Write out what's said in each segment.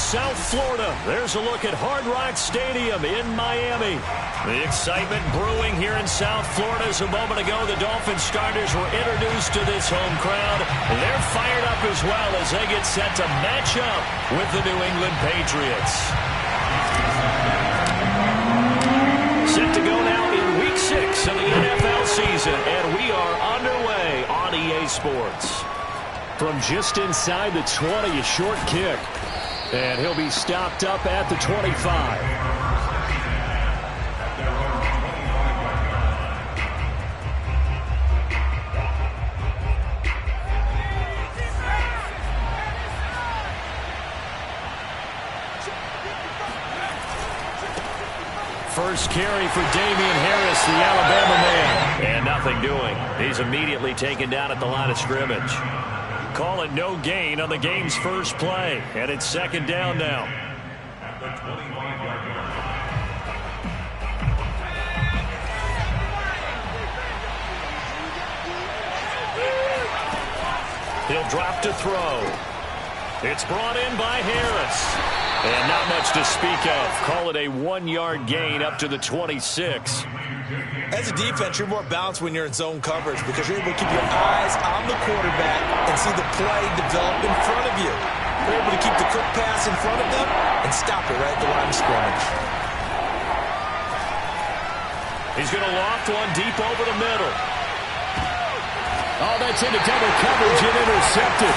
South Florida. There's a look at Hard Rock Stadium in Miami. The excitement brewing here in South Florida. As a moment ago, the Dolphins starters were introduced to this home crowd. They're fired up as well as they get set to match up with the New England Patriots. Set to go now in Week 6 of the NFL season, and we are underway on EA Sports. From just inside the 20, a short kick. And he'll be stopped up at the 25. First carry for Damian Harris, the Alabama man. And nothing doing. He's immediately taken down at the line of scrimmage. Call it no gain on the game's first play. And it's second down now. He'll drop to throw. It's brought in by Harris. And not much to speak of. Call it a 1-yard gain up to the 26. As a defense, you're more balanced when you're in zone coverage because you're able to keep your eyes on the quarterback and see the play develop in front of you. You're able to keep the quick pass in front of them and stop it right at the line of scrimmage. He's going to loft one deep over the middle. Oh, that's into double coverage and intercepted.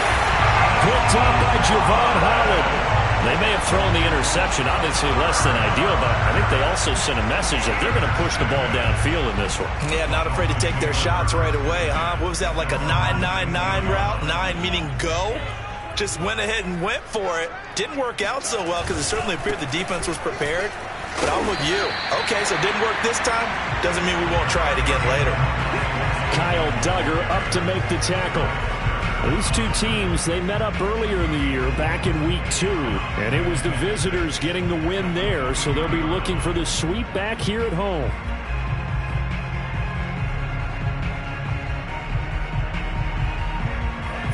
Picked up by Javon Holland. They may have thrown the interception, obviously less than ideal, but I think they also sent a message that they're going to push the ball downfield in this one. Yeah, not afraid to take their shots right away, huh? What was that, like a 9-9-9 route? 9 meaning go? Just went ahead and went for it. Didn't work out so well because it certainly appeared the defense was prepared. But I'm with you. Okay, so it didn't work this time. Doesn't mean we won't try it again later. Kyle Duggar up to make the tackle. These two teams, they met up earlier in the year, back in Week 2, and it was the visitors getting the win there, so they'll be looking for the sweep back here at home.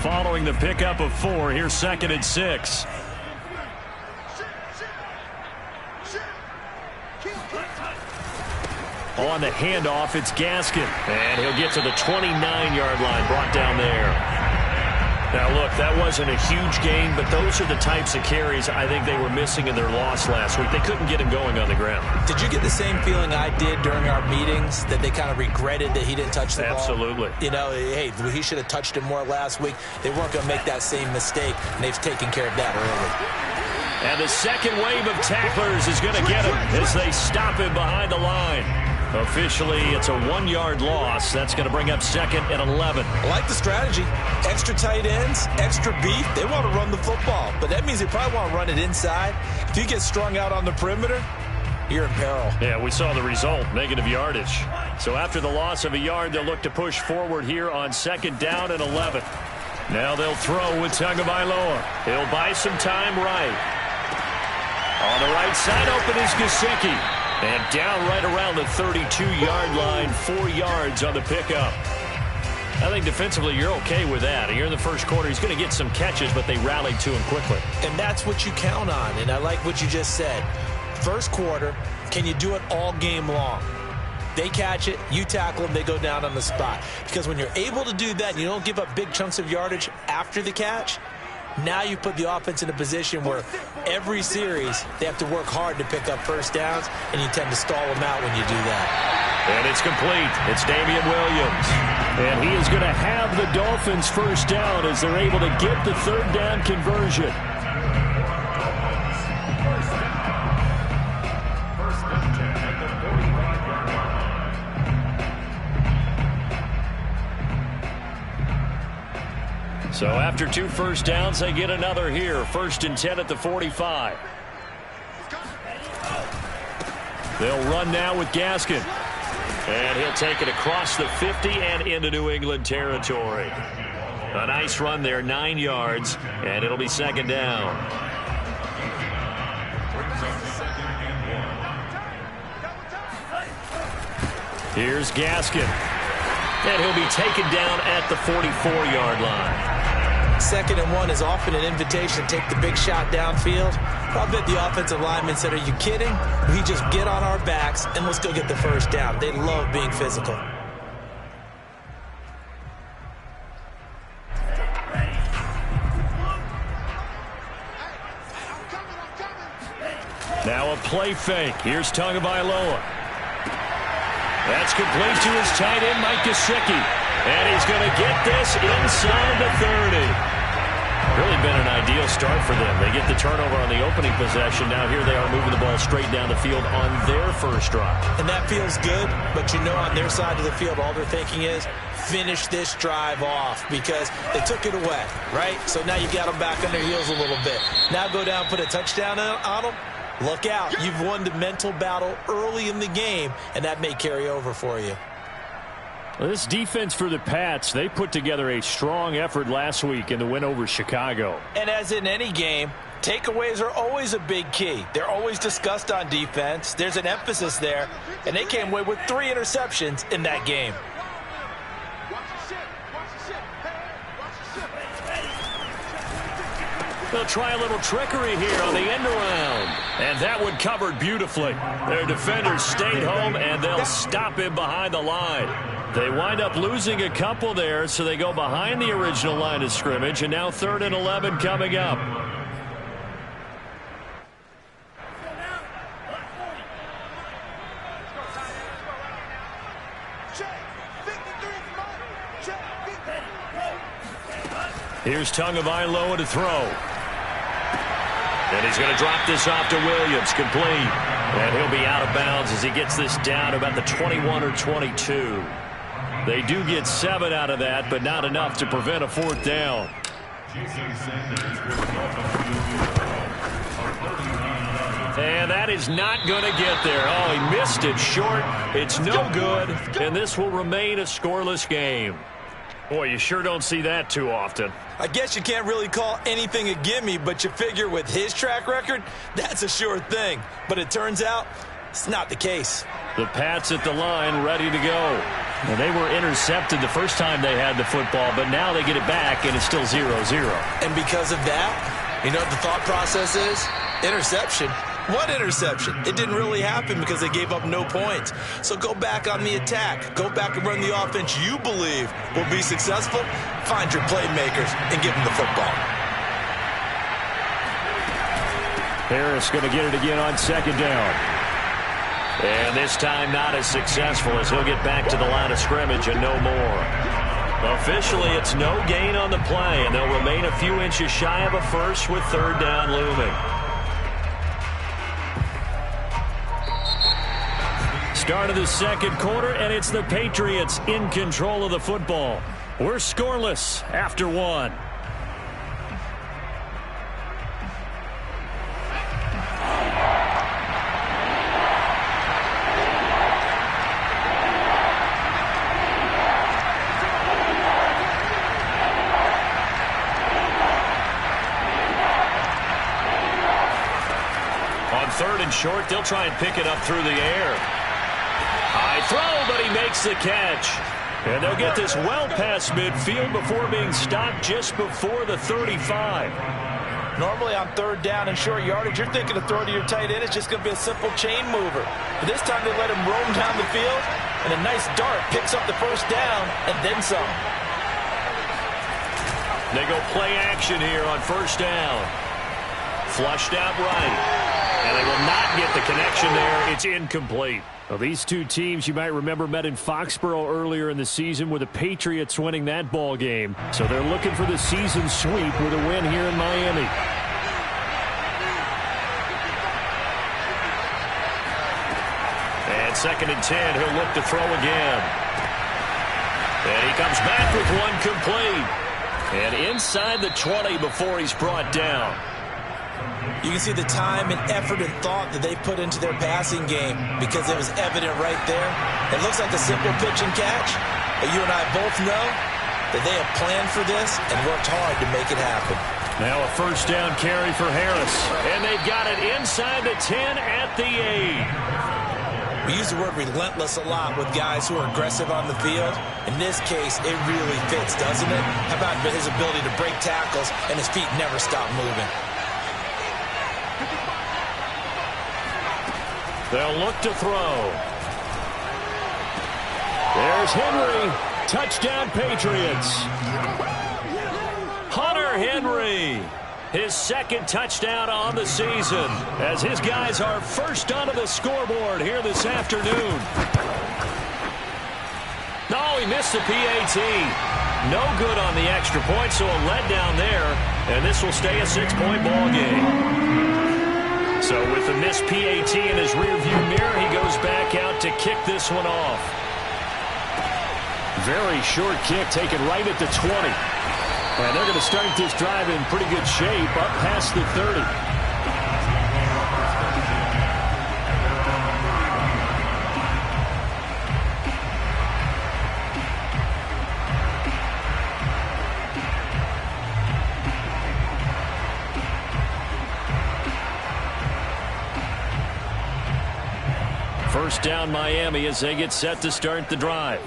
Following the pickup of 4, here's 2nd and 6. On the handoff, it's Gaskin, and he'll get to the 29-yard line, brought down there. Now, look, that wasn't a huge gain, but those are the types of carries I think they were missing in their loss last week. They couldn't get him going on the ground. Did you get the same feeling I did during our meetings, that they kind of regretted that he didn't touch the ball? Absolutely. You know, hey, he should have touched him more last week. They weren't going to make that same mistake, and they've taken care of that early. And the second wave of tacklers is going to get him as they stop him behind the line. Officially, it's a 1-yard loss. That's going to bring up 2nd and 11. I like the strategy. Extra tight ends, extra beef. They want to run the football, but that means they probably want to run it inside. If you get strung out on the perimeter, you're in peril. Yeah, we saw the result, negative yardage. So after the loss of a yard, they'll look to push forward here on 2nd down and 11. Now they'll throw with Tagovailoa. He'll buy some time right. On the right side, open is Gesicki. And down right around the 32-yard line, 4 yards on the pickup. I think defensively you're okay with that. Here in the first quarter, he's going to get some catches, but they rallied to him quickly. And that's what you count on, and I like what you just said. First quarter, can you do it all game long? They catch it, you tackle them, they go down on the spot. Because when you're able to do that and you don't give up big chunks of yardage after the catch, now you put the offense in a position where every series they have to work hard to pick up first downs, and you tend to stall them out when you do that. And it's complete. It's Damian Williams. And he is going to have the Dolphins first down as they're able to get the 3rd down conversion. So after 2 first downs, they get another here. 1st and 10 at the 45. They'll run now with Gaskin. And he'll take it across the 50 and into New England territory. A nice run there, 9 yards, and it'll be second down. Here's Gaskin. And he'll be taken down at the 44-yard line. 2nd and 1 is often an invitation to take the big shot downfield. I bet the offensive lineman said, are you kidding? We just get on our backs and let's go get the first down. They love being physical. Now a play fake. Here's Tagovailoa. That's complete to his tight end, Mike Gesicki. And he's going to get this inside the 30. Really been an ideal start for them. They get the turnover on the opening possession. Now here they are moving the ball straight down the field on their first drive. And that feels good, but you know on their side of the field, all they're thinking is finish this drive off because they took it away, right? So now you got them back on their heels a little bit. Now go down, put a touchdown on them. Look out. You've won the mental battle early in the game, and that may carry over for you. Well, this defense for the Pats, they put together a strong effort last week in the win over Chicago. And as in any game, takeaways are always a big key. They're always discussed on defense. There's an emphasis there, and they came away with 3 interceptions in that game. They'll try a little trickery here on the end around. And that one covered beautifully. Their defenders stayed home, and they'll stop him behind the line. They wind up losing a couple there, so they go behind the original line of scrimmage, and now 3rd and 11 coming up. Here's Tagovailoa to throw. And he's going to drop this off to Williams, complete. And he'll be out of bounds as he gets this down to about the 21 or 22. They do get 7 out of that, but not enough to prevent a 4th down. And that is not going to get there. Oh, he missed it short. It's no good, and this will remain a scoreless game. Boy, you sure don't see that too often. I guess you can't really call anything a gimme, but you figure with his track record, that's a sure thing. But it turns out it's not the case. The Pats at the line, ready to go. And they were intercepted the first time they had the football, but now they get it back, and it's still 0-0. And because of that, you know what the thought process is? Interception. What interception? It didn't really happen because they gave up no points. So go back on the attack. Go back and run the offense you believe will be successful. Find your playmakers and give them the football. Harris going to get it again on 2nd down. And this time not as successful as he'll get back to the line of scrimmage and no more. Officially, it's no gain on the play, and they'll remain a few inches shy of a first with 3rd down looming. Start of the 2nd quarter, and it's the Patriots in control of the football. We're scoreless after 1. On 3rd and short, they'll try and pick it up through the air. High throw, but he makes the catch. And they'll get this well past midfield before being stopped just before the 35. Normally on 3rd down and short yardage, you're thinking of throw to your tight end. It's just going to be a simple chain mover. But this time they let him roam down the field, and a nice dart picks up the first down and then some. They go play action here on 1st down. Flushed out right. And they will not get the connection there. It's incomplete. Well, these two teams, you might remember, met in Foxborough earlier in the season with the Patriots winning that ball game. So they're looking for the season sweep with a win here in Miami. And 2nd and 10, he'll look to throw again. And he comes back with one complete. And inside the 20 before he's brought down. You can see the time and effort and thought that they put into their passing game because it was evident right there. It looks like a simple pitch and catch, but you and I both know that they have planned for this and worked hard to make it happen. Now a first down carry for Harris, and they've got it inside the 10 at the 8. We use the word relentless a lot with guys who are aggressive on the field. In this case, it really fits, doesn't it? How about his ability to break tackles and his feet never stop moving? They'll look to throw. There's Henry. Touchdown, Patriots. Hunter Henry. His second touchdown on the season as his guys are first onto the scoreboard here this afternoon. No, he missed the PAT. No good on the extra point, so a letdown there, and this will stay a 6-point ball game. So with the missed PAT in his rearview mirror, he goes back out to kick this one off. Very short kick taken right at the 20. And they're going to start this drive in pretty good shape up past the 30. First down Miami as they get set to start the drive.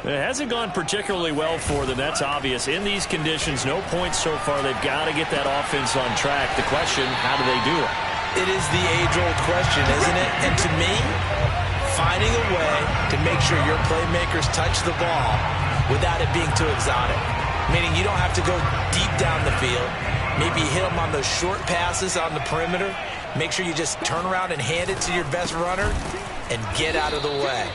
It hasn't gone particularly well for them. That's obvious. In these conditions, no points so far. They've got to get that offense on track. The question, how do they do it? It is the age-old question, isn't it? And to me, finding a way to make sure your playmakers touch the ball without it being too exotic. Meaning you don't have to go deep down the field. Maybe hit them on those short passes on the perimeter. Make sure you just turn around and hand it to your best runner and get out of the way.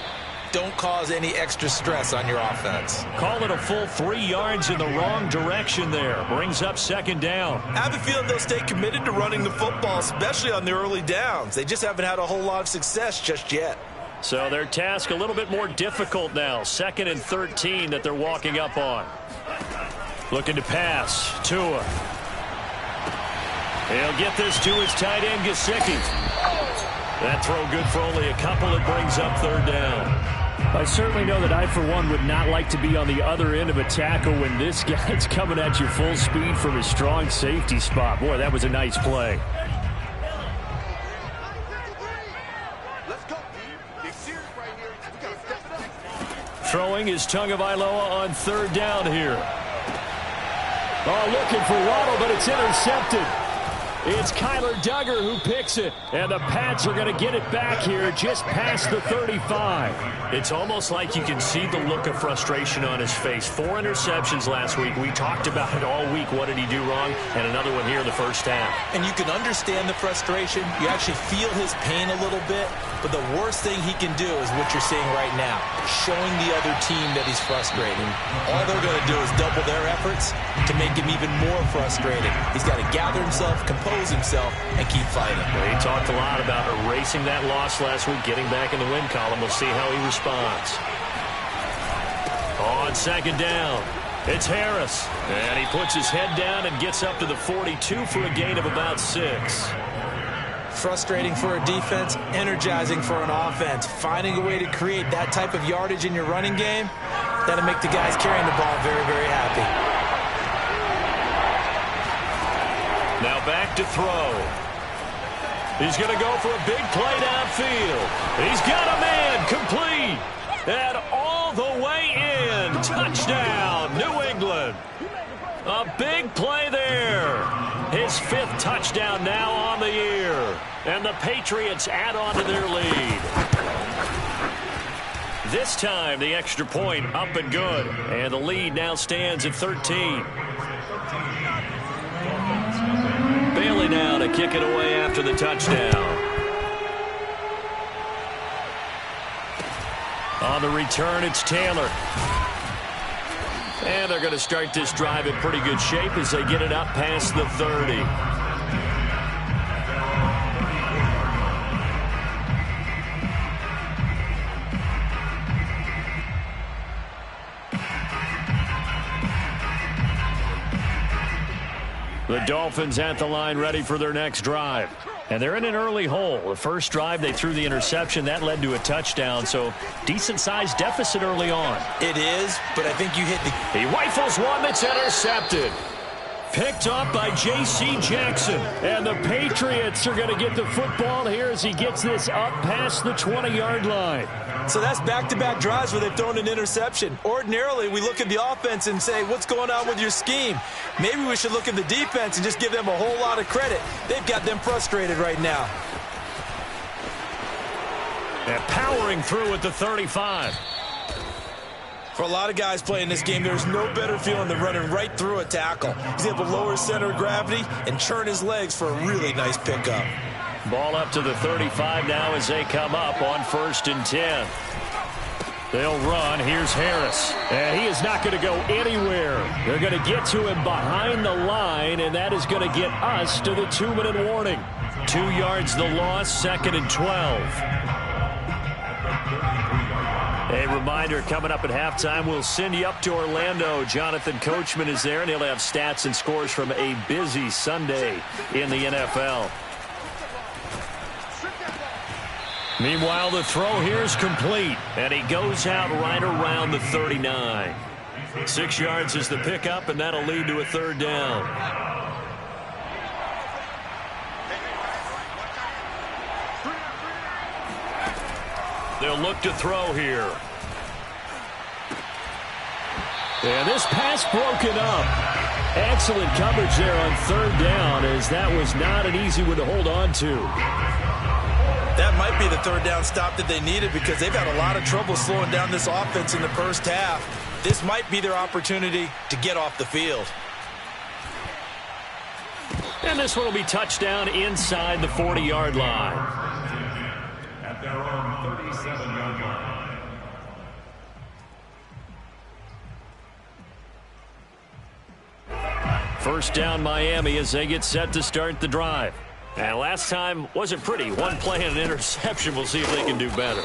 Don't cause any extra stress on your offense. Call it a full 3 yards in the wrong direction there. Brings up second down. I have a feeling they'll stay committed to running the football, especially on the early downs. They just haven't had a whole lot of success just yet. So their task a little bit more difficult now. 2nd and 13 that they're walking up on. Looking to pass. Tua. He'll get this to his tight end, Gesicki. That throw good for only a couple. It brings up third down. I certainly know that I, for one, would not like to be on the other end of a tackle when this guy's coming at you full speed from his strong safety spot. Boy, that was a nice play. Throwing is Tagovailoa on third down here. Oh, looking for Waddle, but it's intercepted. It's Kyler Duggar who picks it, and the Pats are going to get it back here just past the 35. It's almost like you can see the look of frustration on his face. 4 interceptions last week. We talked about it all week. What did he do wrong? And another one here in the first half. And you can understand the frustration. You actually feel his pain a little bit. But the worst thing he can do is what you're seeing right now, showing the other team that he's frustrated. All they're going to do is double their efforts to make him even more frustrated. He's got to gather himself, compose himself, and keep fighting. Well, he talked a lot about erasing that loss last week, getting back in the win column. We'll see how he responds. On second down, it's Harris. And he puts his head down and gets up to the 42 for a gain of about 6. Frustrating for a defense, energizing for an offense. Finding a way to create that type of yardage in your running game, that'll make the guys carrying the ball very, very happy. Now back to throw. He's going to go for a big play downfield. He's got a man complete. And all the way in. Touchdown, New England. A big play there. His 5th touchdown now on the year. And the Patriots add on to their lead. This time, the extra point up and good. And the lead now stands at 13. Bailey now to kick it away after the touchdown. On the return, it's Taylor. And they're going to start this drive in pretty good shape as they get it up past the 30. The Dolphins at the line ready for their next drive. And they're in an early hole. The first drive, they threw the interception. That led to a touchdown, so decent-sized deficit early on. It is, but I think you hit the... He rifles one that's intercepted. Picked up by J.C. Jackson. And the Patriots are going to get the football here as he gets this up past the 20-yard line. So that's back-to-back drives where they've thrown an interception. Ordinarily, we look at the offense and say, what's going on with your scheme? Maybe we should look at the defense and just give them a whole lot of credit. They've got them frustrated right now. And powering through at the 35. For a lot of guys playing this game, there's no better feeling than running right through a tackle. He's able to lower his center of gravity and turn his legs for a really nice pickup. Ball up to the 35 now as they come up on 1st and 10. They'll run. Here's Harris. And he is not going to go anywhere. They're going to get to him behind the line, and that is going to get us to the 2-minute warning. 2 yards the loss, 2nd and 12. A reminder, coming up at halftime, we'll send you up to Orlando. Jonathan Coachman is there, and he'll have stats and scores from a busy Sunday in the NFL. Meanwhile, the throw here is complete, and he goes out right around the 39. 6 yards is the pickup, and that'll lead to a 3rd down. They'll look to throw here. And this pass broken up. Excellent coverage there on 3rd down, as that was not an easy one to hold on to. That might be the 3rd down stop that they needed because they've had a lot of trouble slowing down this offense in the first half. This might be their opportunity to get off the field. And this one will be touchdown inside the 40-yard line. At their own 37-yard line. First down Miami as they get set to start the drive. And last time wasn't pretty. One play and an interception. We'll see if they can do better.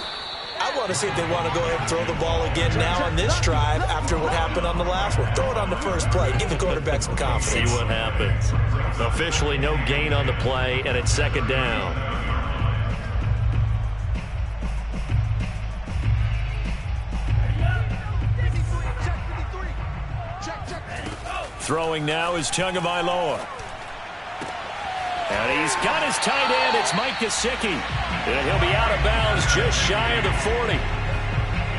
I want to see if they want to go ahead and throw the ball again now on this drive after what happened on the last one. Throw it on the first play. Give the quarterback some confidence. See what happens. Officially no gain on the play, and it's 2nd down. Throwing now is Tagovailoa. And he's got his tight end. It's Mike Gesicki. And he'll be out of bounds just shy of the 40.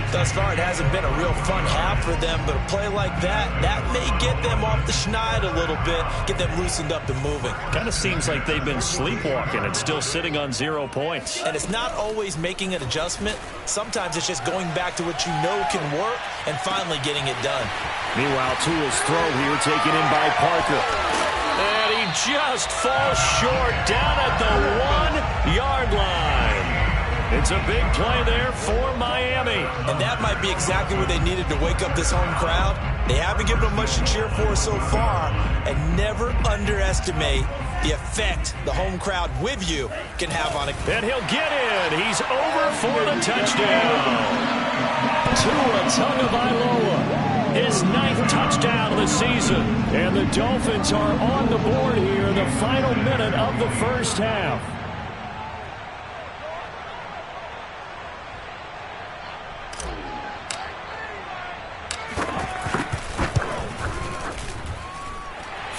Thus far, it hasn't been a real fun half for them, but a play like that may get them off the schneid a little bit, get them loosened up and moving. Kind of seems like they've been sleepwalking and still sitting on 0 points. And it's not always making an adjustment. Sometimes it's just going back to what you know can work and finally getting it done. Meanwhile, Tua's throw here taken in by Parker. And he just falls short down at the 1-yard line. It's a big play there for Miami. And that might be exactly what they needed to wake up this home crowd. They haven't given them much to cheer for so far. And never underestimate the effect the home crowd with you can have on it. And he'll get in. He's over for the touchdown. Tua Tagovailoa, his 9th touchdown of the season. And the Dolphins are on the board here in the final minute of the first half.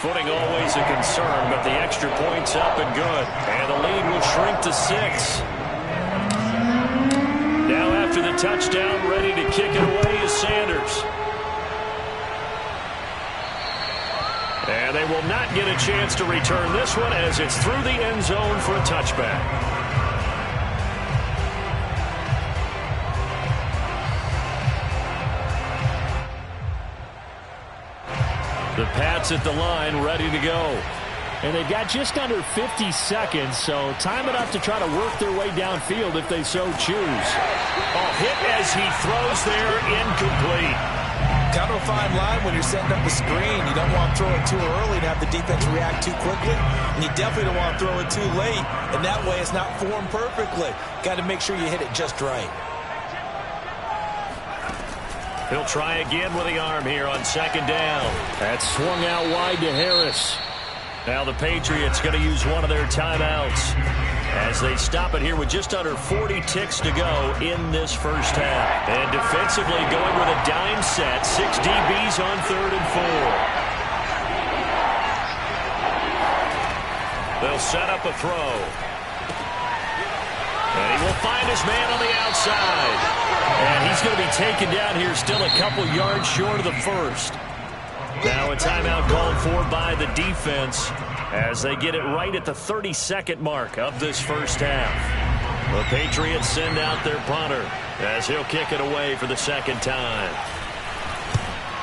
Footing always a concern, but the extra point's up and good. And the lead will shrink to 6. Now after the touchdown, ready to kick it away is Sanders. And they will not get a chance to return this one as it's through the end zone for a touchback. The Pats at the line, ready to go. And they've got just under 50 seconds, so time enough to try to work their way downfield if they so choose. Hit as he throws there, incomplete. Kind of a fine line when you're setting up the screen. You don't want to throw it too early and have the defense react too quickly. And you definitely don't want to throw it too late, and that way it's not formed perfectly. Got to make sure you hit it just right. He'll try again with the arm here on 2nd down. That's swung out wide to Harris. Now the Patriots going to use one of their timeouts as they stop it here with just under 40 ticks to go in this first half. And defensively going with a dime set. 6 DBs on 3rd and 4. They'll set up a throw. And he will find his man on the outside. And he's going to be taken down here still a couple yards short of the first. Now a timeout called for by the defense as they get it right at the 32nd mark of this first half. The Patriots send out their punter as he'll kick it away for the second time.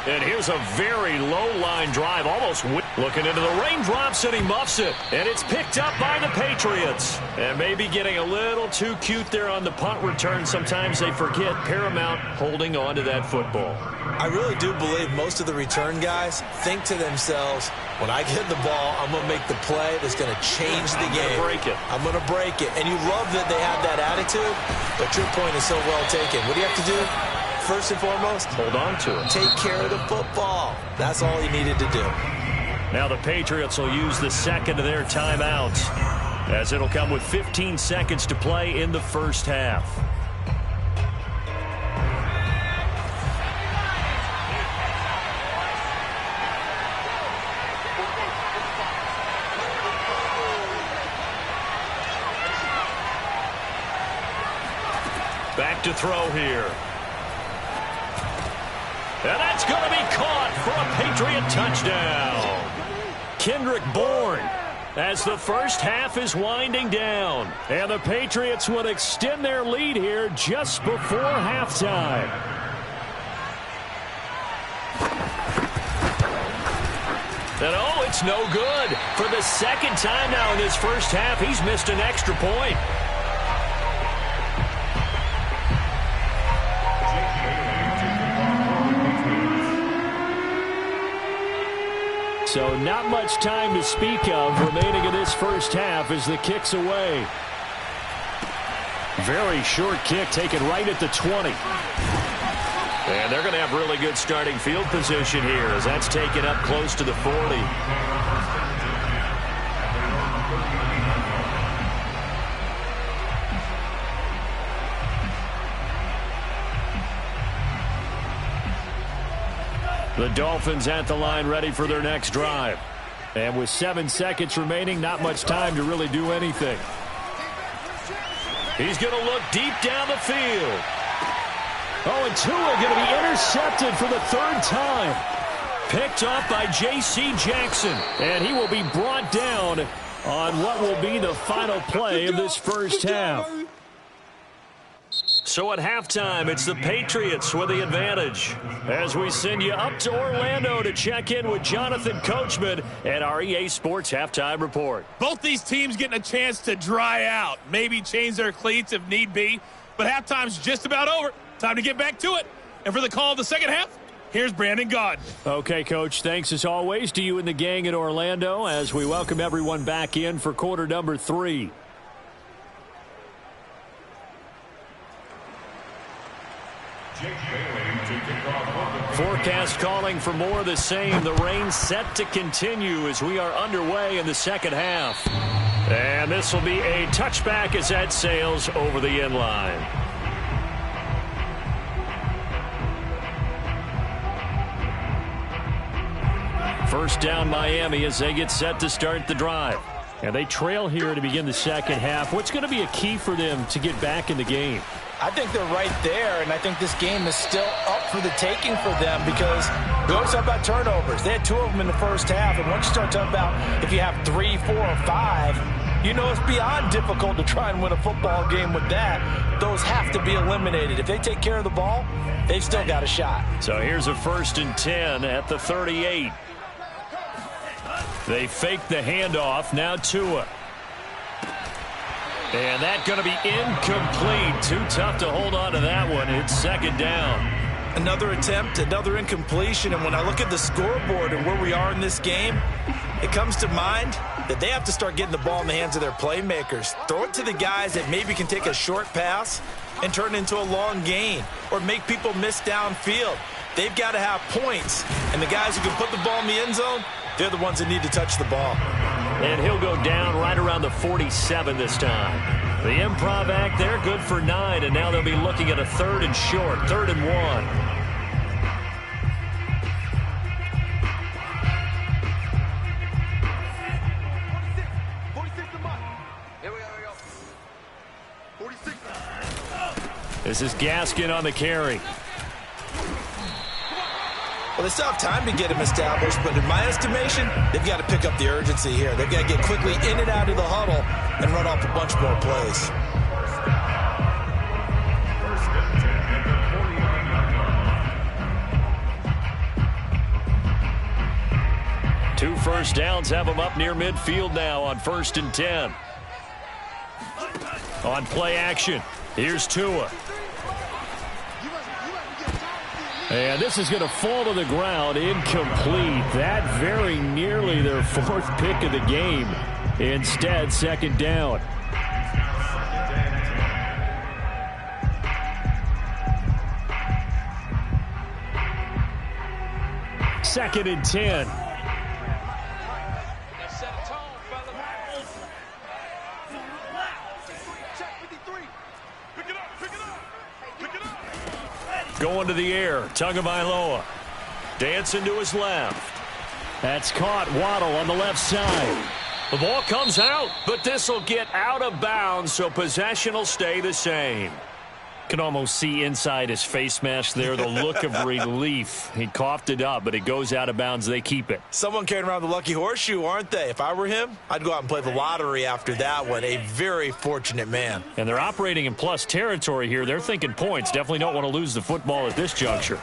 And here's a very low-line drive, almost looking into the raindrops, and he muffs it. And it's picked up by the Patriots. And maybe getting a little too cute there on the punt return. Sometimes they forget Paramount holding on to that football. I really do believe most of the return guys think to themselves, when I get the ball, I'm going to make the play that's going to change the game. I'm going to break it. And you love that they have that attitude, but your point is so well taken. What do you have to do? First and foremost, hold on to it. Take care of the football. That's all he needed to do. Now the Patriots will use the second of their timeouts as it'll come with 15 seconds to play in the first half. Back to throw here. And that's going to be caught for a Patriot touchdown. Kendrick Bourne as the first half is winding down. And the Patriots would extend their lead here just before halftime. And oh, it's no good. For the second time now in this first half, he's missed an extra point. So not much time to speak of remaining in this first half as the kick's away. Very short kick taken right at the 20. And they're going to have really good starting field position here as that's taken up close to the 40. The Dolphins at the line ready for their next drive. And with 7 seconds remaining, not much time to really do anything. He's going to look deep down the field. Oh, and Tua going to be intercepted for the 3rd time. Picked off by J.C. Jackson. And he will be brought down on what will be the final play of this first half. So at halftime, it's the Patriots with the advantage. As we send you up to Orlando to check in with Jonathan Coachman at our EA Sports Halftime Report. Both these teams getting a chance to dry out, maybe change their cleats if need be. But halftime's just about over. Time to get back to it. And for the call of the second half, here's Brandon Gaudin. Okay, Coach, thanks as always to you and the gang in Orlando as we welcome everyone back in for quarter number 3. Forecast calling for more of the same. The rain set to continue as we are underway in the second half. And this will be a touchback as that sails over the end line. First down Miami as they get set to start the drive. And they trail here to begin the second half. What's going to be a key for them to get back in the game? I think they're right there, and I think this game is still up for the taking for them because we always talk about turnovers. They had 2 of them in the first half, and once you start talking about if you have 3, 4, or 5, you know it's beyond difficult to try and win a football game with that. Those have to be eliminated. If they take care of the ball, they've still got a shot. So here's a 1st and 10 at the 38. They fake the handoff. Now Tua. And that's going to be incomplete. Too tough to hold on to that one. It's second down. Another attempt, another incompletion. And when I look at the scoreboard and where we are in this game, it comes to mind that they have to start getting the ball in the hands of their playmakers. Throw it to the guys that maybe can take a short pass and turn it into a long gain or make people miss downfield. They've got to have points. And the guys who can put the ball in the end zone, they're the ones that need to touch the ball. And he'll go down right around the 47 this time. The improv act there, good for 9, and now they'll be looking at a 3rd and short, 3rd and 1. This is Gaskin on the carry. Well, they still have time to get him established, but in my estimation, they've got to pick up the urgency here. They've got to get quickly in and out of the huddle and run off a bunch more plays. Two first downs have them up near midfield now on 1st and 10. On play action, here's Tua. And this is going to fall to the ground, incomplete. That very nearly their 4th pick of the game. Instead, 2nd down. Second and 10. Going to the air, Tagovailoa. Dancing to his left. That's caught. Waddle on the left side. The ball comes out, but this will get out of bounds, so possession will stay the same. Can almost see inside his face mask there, the look of relief. He coughed it up, but it goes out of bounds. They keep it. Someone carrying around the lucky horseshoe, aren't they? If I were him, I'd go out and play the lottery after that one. A very fortunate man. And they're operating in plus territory here. They're thinking points. Definitely don't want to lose the football at this juncture.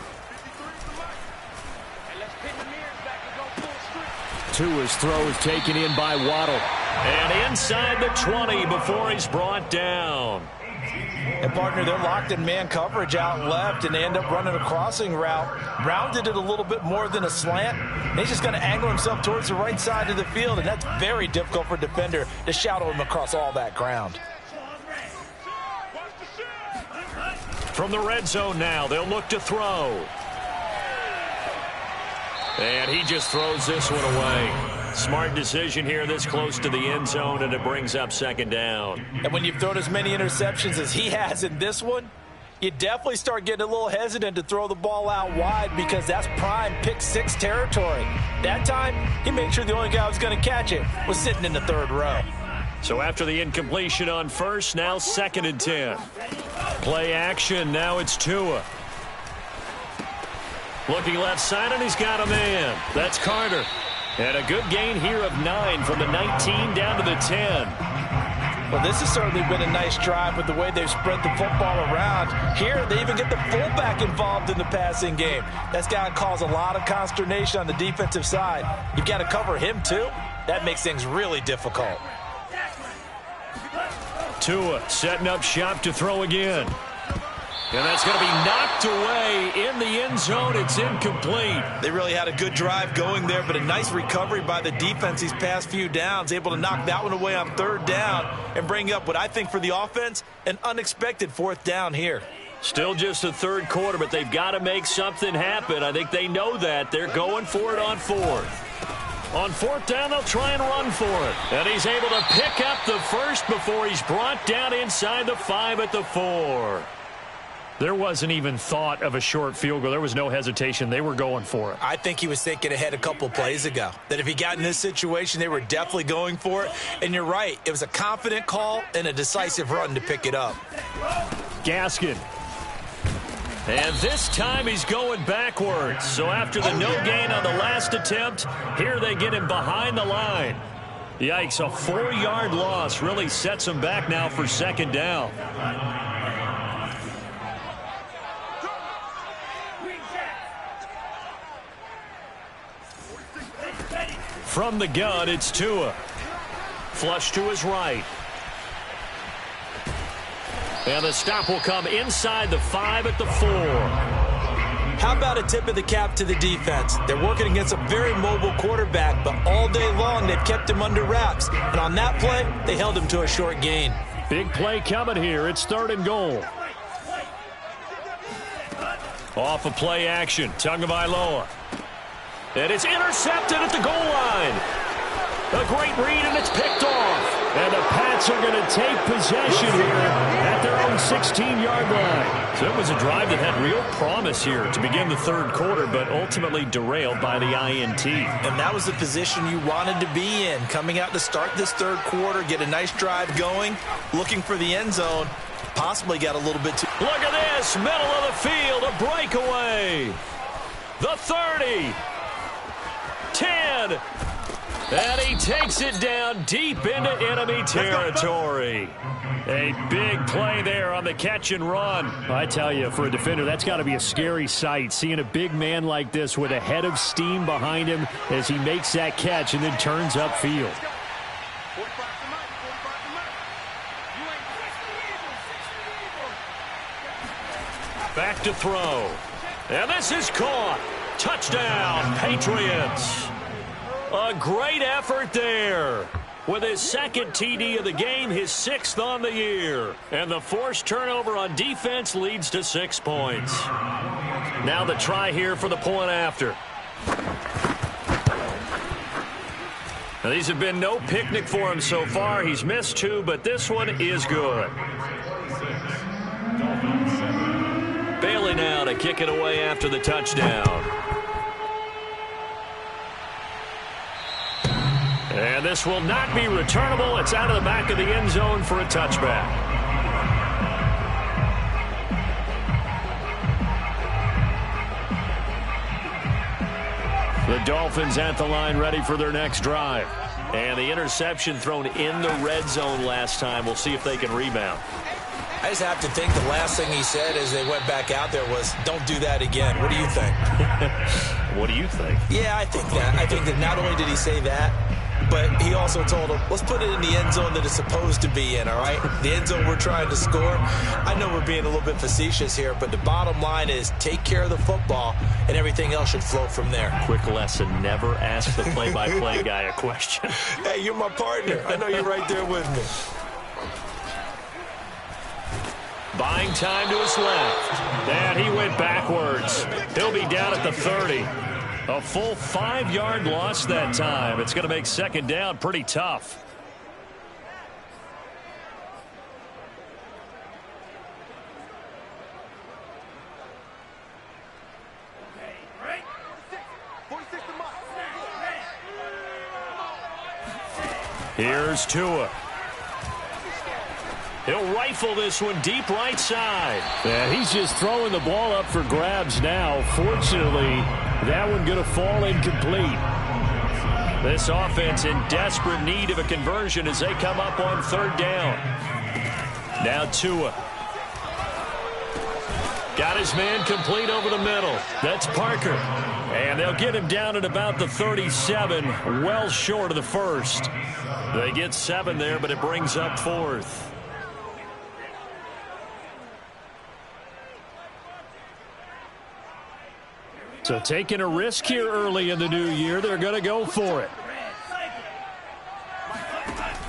Tua's throw is taken in by Waddle. And inside the 20 before he's brought down. And, partner, they're locked in man coverage out left, and they end up running a crossing route. Rounded it a little bit more than a slant. And he's just going to angle himself towards the right side of the field, and that's very difficult for a defender to shadow him across all that ground. From the red zone now, they'll look to throw. And he just throws this one away. Smart decision here this close to the end zone, and it brings up 2nd down. And when you've thrown as many interceptions as he has in this one, you definitely start getting a little hesitant to throw the ball out wide because that's prime pick 6 territory. That time, he made sure the only guy who was going to catch it was sitting in the 3rd row. So after the incompletion on 1st, now 2nd and 10. Play action, now it's Tua. Looking left side, and he's got a man. That's Carter. And a good gain here of 9 from the 19 down to the 10. Well, this has certainly been a nice drive with the way they've spread the football around. Here, they even get the fullback involved in the passing game. That's got to cause a lot of consternation on the defensive side. You've got to cover him, too. That makes things really difficult. Tua setting up shop to throw again. And that's going to be knocked away in the end zone. It's incomplete. They really had a good drive going there, but a nice recovery by the defense these past few downs, able to knock that one away on 3rd down and bring up what I think for the offense, an unexpected 4th down here. Still just the 3rd quarter, but they've got to make something happen. I think they know that. They're going for it on 4th. On 4th down, they'll try and run for it. And he's able to pick up the first before he's brought down inside the 5 at the 4. There wasn't even thought of a short field goal. There was no hesitation. They were going for it. I think he was thinking ahead a couple plays ago, that if he got in this situation, they were definitely going for it. And you're right. It was a confident call and a decisive run to pick it up. Gaskin. And this time he's going backwards. So after the no gain on the last attempt, here they get him behind the line. Yikes, a 4-yard loss really sets him back now for 2nd down. From the gun, it's Tua. Flush to his right. And the stop will come inside the 5 at the 4. How about a tip of the cap to the defense? They're working against a very mobile quarterback, but all day long they've kept him under wraps. And on that play, they held him to a short gain. Big play coming here. It's 3rd and goal. Off of play action, Tagovailoa. And it's intercepted at the goal line. A great read, and it's picked off. And the Pats are going to take possession here at their own 16-yard line. So it was a drive that had real promise here to begin the third quarter, but ultimately derailed by the INT. And that was the position you wanted to be in, coming out to start this third quarter, get a nice drive going, looking for the end zone. Possibly got a little bit too... Look at this, middle of the field, a breakaway. The 30, 10, and he takes it down deep into enemy territory. A big play there on the catch and run. I tell you, for a defender, that's got to be a scary sight, seeing a big man like this with a head of steam behind him as he makes that catch and then turns upfield. Back to throw. And this is caught. Touchdown, Patriots. A great effort there. With his second TD of the game, his 6th on the year. And the forced turnover on defense leads to 6 points. Now the try here for the point after. Now these have been no picnic for him so far. He's missed 2, but this one is good. Bailey now to kick it away after the touchdown. And this will not be returnable. It's out of the back of the end zone for a touchback. The Dolphins at the line ready for their next drive. And the interception thrown in the red zone last time. We'll see if they can rebound. I just have to think the last thing he said as they went back out there was, don't do that again. What do you think? What do you think? Yeah, I think that. I think that not only did he say that, but he also told him, let's put it in the end zone that it's supposed to be in, all right? The end zone we're trying to score. I know we're being a little bit facetious here, but the bottom line is take care of the football, and everything else should flow from there. Quick lesson, never ask the play-by-play guy a question. Hey, you're my partner. I know you're right there with me. Buying time to his left. And he went backwards. He'll be down at the 30. A full 5-yard loss that time. It's going to make second down pretty tough. Here's Tua. He'll rifle this one deep right side. Yeah, he's just throwing the ball up for grabs now. Fortunately, that one going to fall incomplete. This offense in desperate need of a conversion as they come up on third down. Now Tua. Got his man complete over the middle. That's Parker. And they'll get him down at about the 37, well short of the first. They get 7 there, but it brings up 4th. So taking a risk here early in the new year, they're going to go for it.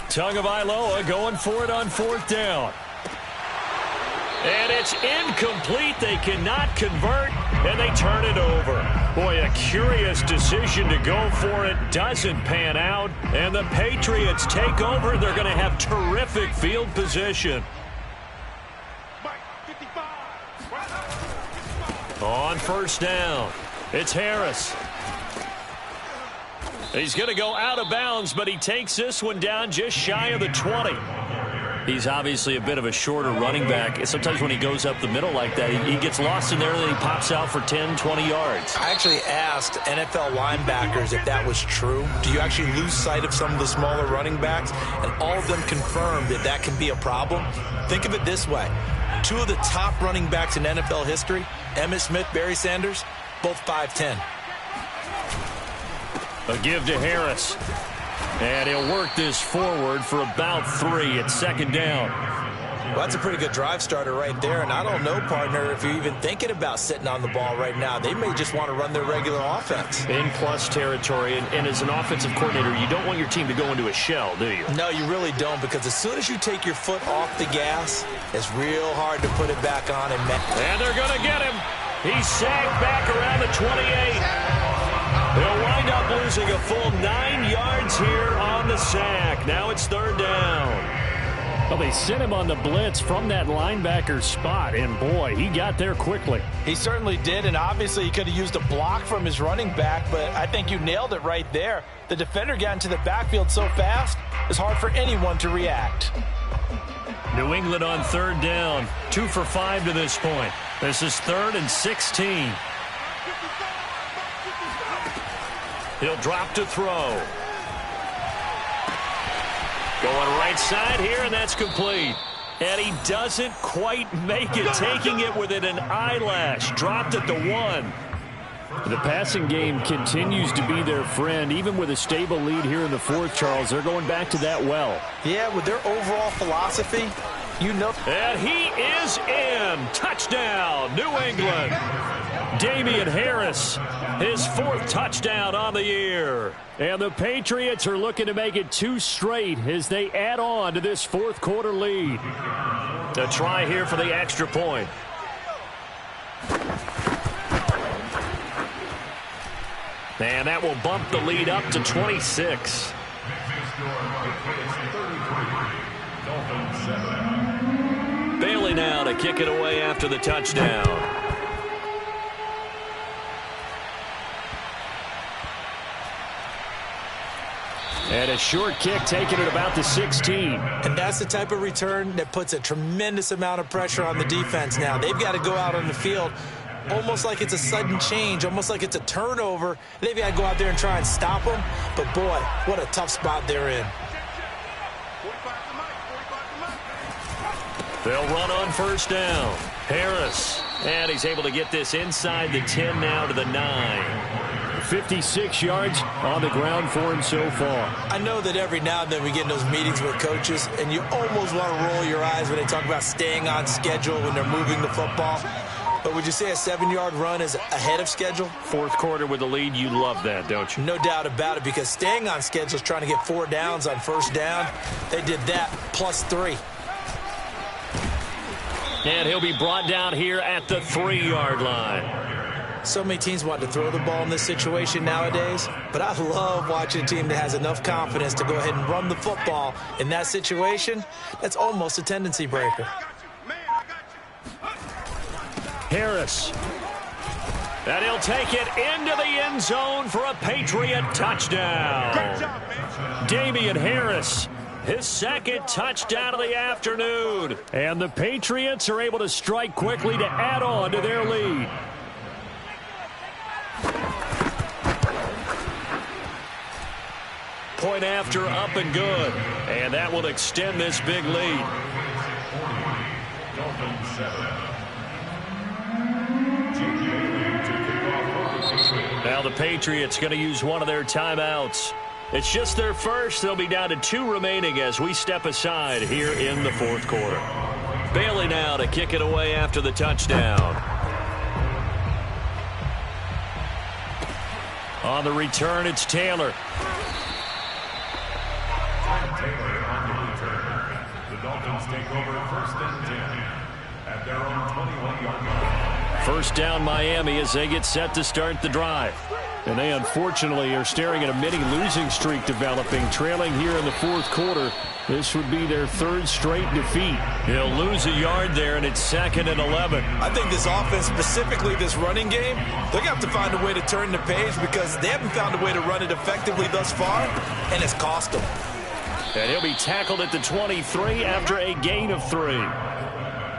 Tagovailoa going for it on 4th down. And it's incomplete. They cannot convert, and they turn it over. Boy, a curious decision to go for it. Doesn't pan out, and the Patriots take over. They're going to have terrific field position. On first down, it's Harris. He's going to go out of bounds, but he takes this one down just shy of the 20. He's obviously a bit of a shorter running back. Sometimes when he goes up the middle like that, he gets lost in there and then he pops out for 10, 20 yards. I actually asked NFL linebackers if that was true. Do you actually lose sight of some of the smaller running backs? And all of them confirmed that that can be a problem. Think of it this way. 2 of the top running backs in NFL history, Emmitt Smith, Barry Sanders, both 5'10". A give to Harris. And he'll work this forward for about 3 at second down. Well, that's a pretty good drive starter right there. And I don't know, partner, if you're even thinking about sitting on the ball right now. They may just want to run their regular offense. In plus territory. And as an offensive coordinator, you don't want your team to go into a shell, do you? No, you really don't. Because as soon as you take your foot off the gas, it's real hard to put it back on. And they're going to get him. He's sagged back around the 28. He'll wind up losing a full 9 yards here on the sack. Now it's third down. Well, they sent him on the blitz from that linebacker spot, and boy, he got there quickly. He certainly did, and obviously he could have used a block from his running back, but I think you nailed it right there. The defender got into the backfield so fast, it's hard for anyone to react. New England on third down, 2 for 5 to this point. This is 3rd and 16. He'll drop to throw. Going right side here, and that's complete. And he doesn't quite make it, taking it within an eyelash. Dropped at the 1. The passing game continues to be their friend. Even with a stable lead here in the 4th, Charles, they're going back to that well. Yeah, with their overall philosophy, you know. And he is in. Touchdown, New England. Damian Harris, his 4th touchdown on the year. And the Patriots are looking to make it 2 straight as they add on to this 4th quarter lead. A try here for the extra point. And that will bump the lead up to 26. Bailey now to kick it away after the touchdown. And a short kick taken at about the 16. And that's the type of return that puts a tremendous amount of pressure on the defense now. They've got to go out on the field almost like it's a sudden change, almost like it's a turnover. They've got to go out there and try and stop them. But, boy, what a tough spot they're in. They'll run on first down. Harris. And he's able to get this inside the 10 now to the 9. 56 yards on the ground for him so far. I know that every now and then we get in those meetings with coaches, and you almost want to roll your eyes when they talk about staying on schedule when they're moving the football. But would you say a 7-yard run is ahead of schedule? 4th quarter with the lead, you love that, don't you? No doubt about it, because staying on schedule is trying to get 4 downs on first down. They did that plus 3. And he'll be brought down here at the 3-yard line. So many teams want to throw the ball in this situation nowadays, but I love watching a team that has enough confidence to go ahead and run the football in that situation. That's almost a tendency breaker. Harris. And he'll take it into the end zone for a Patriot touchdown. Damian Harris, his 2nd touchdown of the afternoon. And the Patriots are able to strike quickly to add on to their lead. Point after, up and good. And that will extend this big lead. Now the Patriots going to use one of their timeouts. It's just their first. They'll be down to 2 remaining as we step aside here in the 4th quarter. Bailey now to kick it away after the touchdown. On the return, it's Taylor. Taylor on the return. The Dolphins take over 1st and 10 at their own 21-yard line. First down Miami as they get set to start the drive. And they unfortunately are staring at a mini losing streak developing, trailing here in the 4th quarter. This would be their 3rd straight defeat. He'll lose a yard there, and it's 2nd and 11. I think this offense, specifically this running game, they're going to have to find a way to turn the page because they haven't found a way to run it effectively thus far, and it's cost them. And he'll be tackled at the 23 after a gain of 3.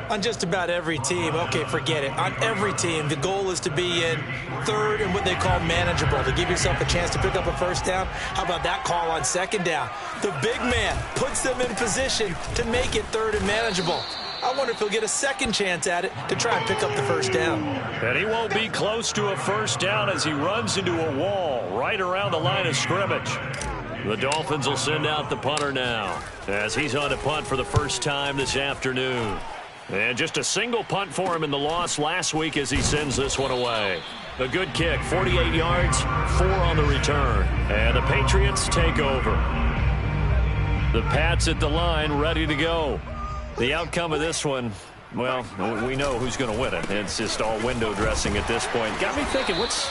On just about every team, okay, forget it. On every team, the goal is to be in 3rd and what they call manageable, to give yourself a chance to pick up a first down. How about that call on 2nd down? The big man puts them in position to make it 3rd and manageable. I wonder if he'll get a 2nd chance at it to try and pick up the first down. And he won't be close to a first down as he runs into a wall right around the line of scrimmage. The Dolphins will send out the punter now as he's on to punt for the first time this afternoon. And just a single punt for him in the loss last week as he sends this one away. A good kick, 48 yards, 4 on the return. And the Patriots take over. The Pats at the line, ready to go. The outcome of this one, Well, we know who's going to win it. It's just all window dressing at this point. Got me thinking, what's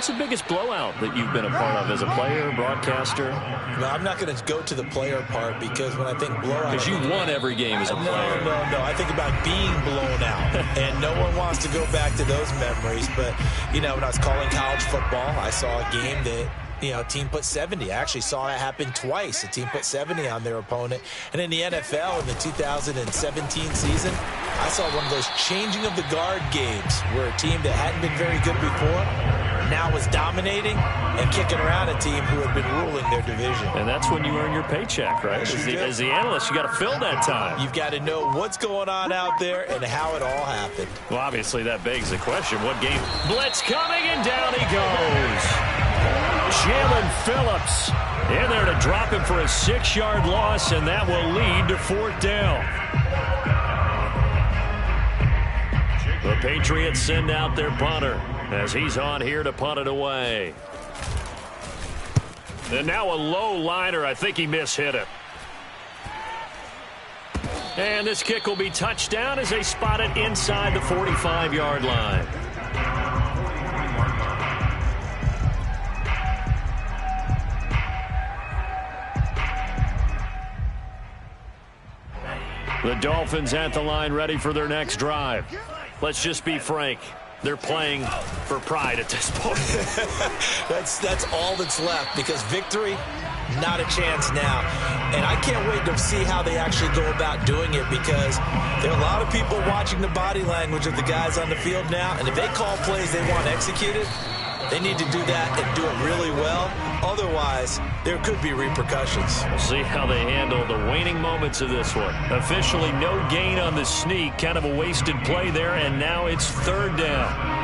the biggest blowout that you've been a part of as a player, broadcaster? No, I'm not going to go to the player part because when I think blowout... Because you won every game as a player. No. I think about being blown out. And no one wants to go back to those memories. But, when I was calling college football, I saw a game that... a team put 70. I actually saw that happen twice. A team put 70 on their opponent. And in the NFL in the 2017 season, I saw one of those changing of the guard games where a team that hadn't been very good before now was dominating and kicking around a team who had been ruling their division. And that's when you earn your paycheck, right? As the analyst, you got to fill that time. You've got to know what's going on out there and how it all happened. Well, obviously that begs the question, what game? Blitz coming, and down he goes. Jalen Phillips in there to drop him for a 6-yard loss, and that will lead to 4th down. The Patriots send out their punter as he's on here to punt it away. And now a low liner. I think he mishit it. And this kick will be touchdown as they spot it inside the 45-yard line. The Dolphins at the line, ready for their next drive. Let's just be frank. They're playing for pride at this point. That's all that's left, because victory, not a chance now. And I can't wait to see how they actually go about doing it, because there are a lot of people watching the body language of the guys on the field now, and if they call plays they want executed, they need to do that and do it really well. Otherwise, there could be repercussions. We'll see how they handle the waning moments of this one. Officially no gain on the sneak. Kind of a wasted play there, and now it's 3rd down.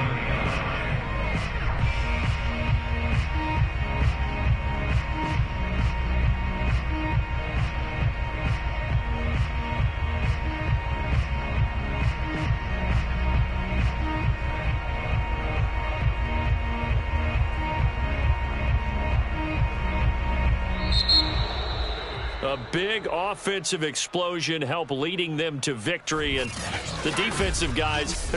A big offensive explosion helped leading them to victory, and the defensive guys, they're